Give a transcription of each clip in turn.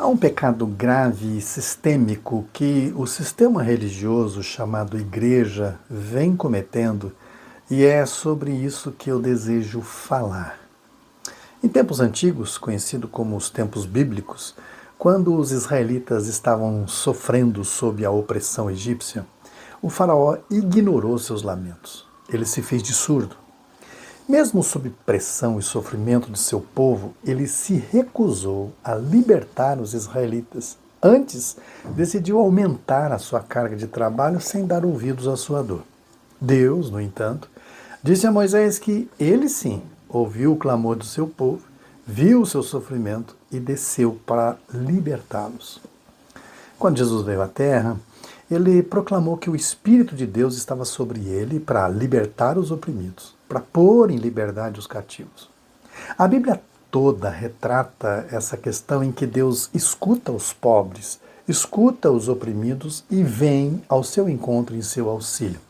Há um pecado grave e sistêmico que o sistema religioso chamado igreja vem cometendo, e é sobre isso que eu desejo falar. Em tempos antigos, conhecido como os tempos bíblicos, quando os israelitas estavam sofrendo sob a opressão egípcia, o faraó ignorou seus lamentos. Ele se fez de surdo. Mesmo sob pressão e sofrimento de seu povo, ele se recusou a libertar os israelitas. Antes, decidiu aumentar a sua carga de trabalho sem dar ouvidos à sua dor. Deus, no entanto, disse a Moisés que ele sim ouviu o clamor do seu povo, viu o seu sofrimento e desceu para libertá-los. Quando Jesus veio à Terra, ele proclamou que o Espírito de Deus estava sobre ele para libertar os oprimidos, para pôr em liberdade os cativos. A Bíblia toda retrata essa questão em que Deus escuta os pobres, escuta os oprimidos e vem ao seu encontro em seu auxílio.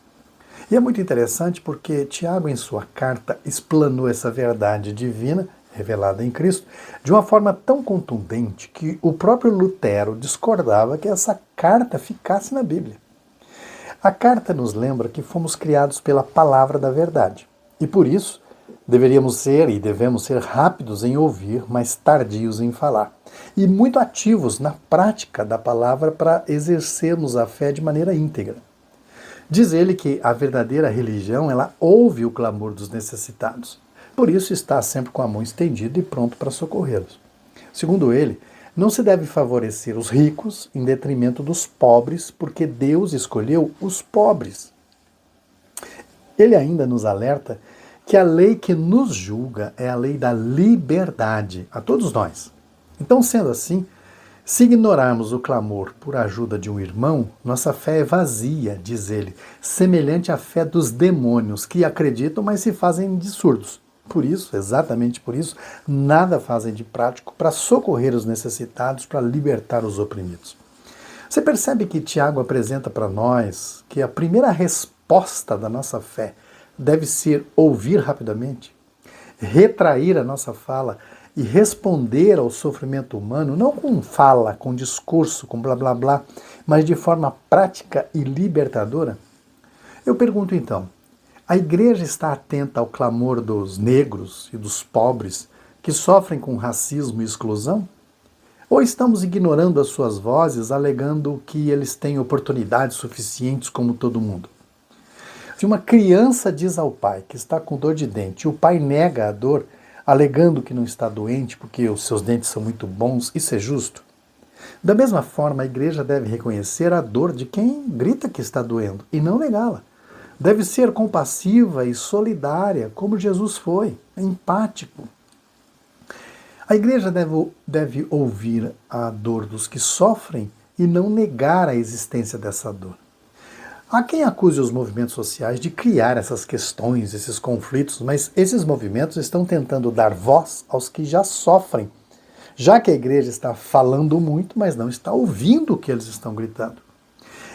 E é muito interessante porque Tiago, em sua carta, explanou essa verdade divina revelada em Cristo, de uma forma tão contundente que o próprio Lutero discordava que essa carta ficasse na Bíblia. A carta nos lembra que fomos criados pela palavra da verdade, e por isso deveríamos ser e devemos ser rápidos em ouvir, mas tardios em falar, e muito ativos na prática da palavra para exercermos a fé de maneira íntegra. Diz ele que a verdadeira religião, ela ouve o clamor dos necessitados. Por isso está sempre com a mão estendida e pronto para socorrê-los. Segundo ele, não se deve favorecer os ricos em detrimento dos pobres, porque Deus escolheu os pobres. Ele ainda nos alerta que a lei que nos julga é a lei da liberdade, a todos nós. Então, sendo assim, se ignorarmos o clamor por ajuda de um irmão, nossa fé é vazia, diz ele, semelhante à fé dos demônios, que acreditam, mas se fazem de surdos. Por isso, exatamente por isso, nada fazem de prático para socorrer os necessitados, para libertar os oprimidos. Você percebe que Tiago apresenta para nós que a primeira resposta da nossa fé deve ser ouvir rapidamente, retrair a nossa fala e responder ao sofrimento humano, não com fala, com discurso, com blá blá blá, mas de forma prática e libertadora? Eu pergunto então, a igreja está atenta ao clamor dos negros e dos pobres que sofrem com racismo e exclusão? Ou estamos ignorando as suas vozes, alegando que eles têm oportunidades suficientes como todo mundo? Se uma criança diz ao pai que está com dor de dente e o pai nega a dor, alegando que não está doente porque os seus dentes são muito bons, isso é justo? Da mesma forma, a igreja deve reconhecer a dor de quem grita que está doendo e não negá-la. Deve ser compassiva e solidária, como Jesus foi, empático. A igreja deve ouvir a dor dos que sofrem e não negar a existência dessa dor. Há quem acuse os movimentos sociais de criar essas questões, esses conflitos, mas esses movimentos estão tentando dar voz aos que já sofrem, já que a igreja está falando muito, mas não está ouvindo o que eles estão gritando.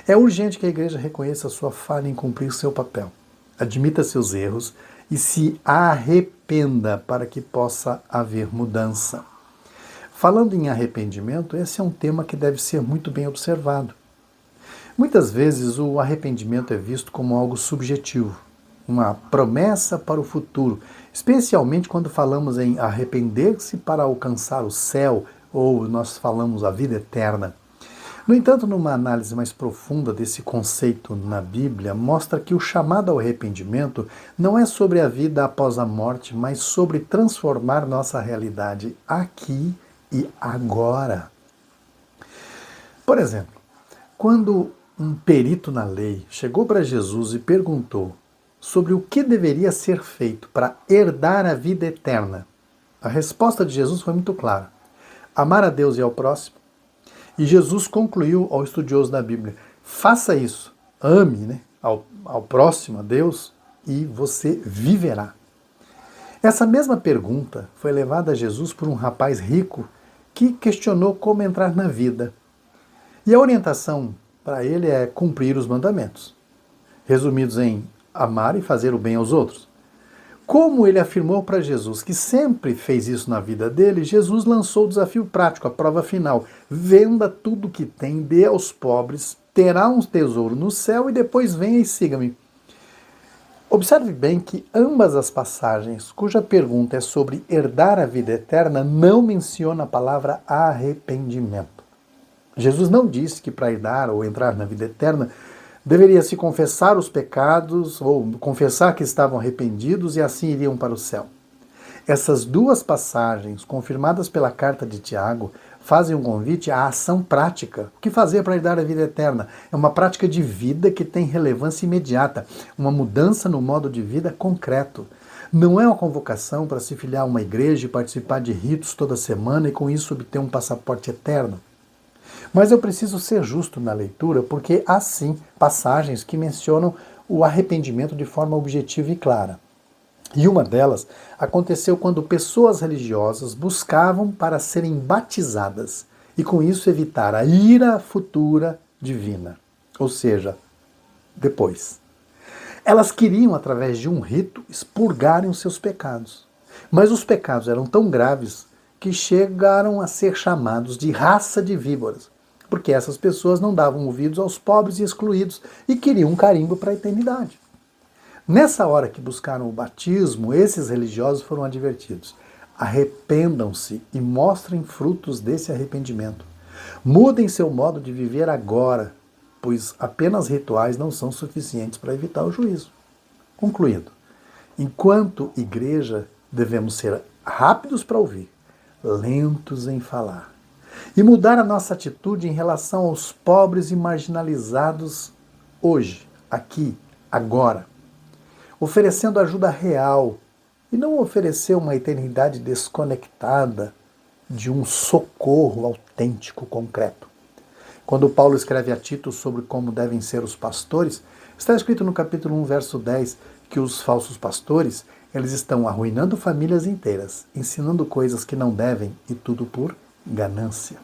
É urgente que a igreja reconheça a sua falha em cumprir seu papel, admita seus erros e se arrependa para que possa haver mudança. Falando em arrependimento, esse é um tema que deve ser muito bem observado. Muitas vezes o arrependimento é visto como algo subjetivo, uma promessa para o futuro, especialmente quando falamos em arrepender-se para alcançar o céu ou nós falamos a vida eterna. No entanto, numa análise mais profunda desse conceito na Bíblia, mostra que o chamado ao arrependimento não é sobre a vida após a morte, mas sobre transformar nossa realidade aqui e agora. Por exemplo, quando um perito na lei chegou para Jesus e perguntou sobre o que deveria ser feito para herdar a vida eterna, a resposta de Jesus foi muito clara: amar a Deus e ao próximo. E Jesus concluiu ao estudioso da Bíblia: faça isso, ame, ao próximo, a Deus, e você viverá. Essa mesma pergunta foi levada a Jesus por um rapaz rico que questionou como entrar na vida. E a orientação para ele é cumprir os mandamentos, resumidos em amar e fazer o bem aos outros. Como ele afirmou para Jesus que sempre fez isso na vida dele, Jesus lançou o desafio prático, a prova final. Venda tudo que tem, dê aos pobres, terá um tesouro no céu e depois venha e siga-me. Observe bem que ambas as passagens, cuja pergunta é sobre herdar a vida eterna, não menciona a palavra arrependimento. Jesus não disse que para herdar ou entrar na vida eterna deveria se confessar os pecados ou confessar que estavam arrependidos e assim iriam para o céu. Essas duas passagens, confirmadas pela carta de Tiago, fazem um convite à ação prática. O que fazer para herdar a vida eterna? É uma prática de vida que tem relevância imediata, uma mudança no modo de vida concreto. Não é uma convocação para se filiar a uma igreja e participar de ritos toda semana e com isso obter um passaporte eterno. Mas eu preciso ser justo na leitura, porque há sim passagens que mencionam o arrependimento de forma objetiva e clara. E uma delas aconteceu quando pessoas religiosas buscavam para serem batizadas e com isso evitar a ira futura divina, ou seja, depois. Elas queriam, através de um rito, expurgarem os seus pecados. Mas os pecados eram tão graves que chegaram a ser chamados de raça de víboras, porque essas pessoas não davam ouvidos aos pobres e excluídos e queriam um carimbo para a eternidade. Nessa hora que buscaram o batismo, esses religiosos foram advertidos. Arrependam-se e mostrem frutos desse arrependimento. Mudem seu modo de viver agora, pois apenas rituais não são suficientes para evitar o juízo. Concluindo, enquanto igreja, devemos ser rápidos para ouvir, lentos em falar, e mudar a nossa atitude em relação aos pobres e marginalizados hoje, aqui, agora, oferecendo ajuda real e não oferecer uma eternidade desconectada de um socorro autêntico, concreto. Quando Paulo escreve a Tito sobre como devem ser os pastores, está escrito no capítulo 1, verso 10, que os falsos pastores, eles estão arruinando famílias inteiras, ensinando coisas que não devem e tudo por ganância.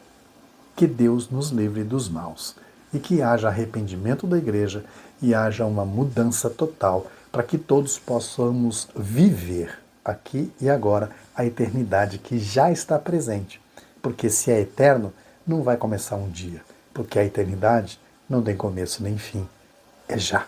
Que Deus nos livre dos maus e que haja arrependimento da igreja e haja uma mudança total para que todos possamos viver aqui e agora a eternidade que já está presente. Porque se é eterno, não vai começar um dia, porque a eternidade não tem começo nem fim, é já.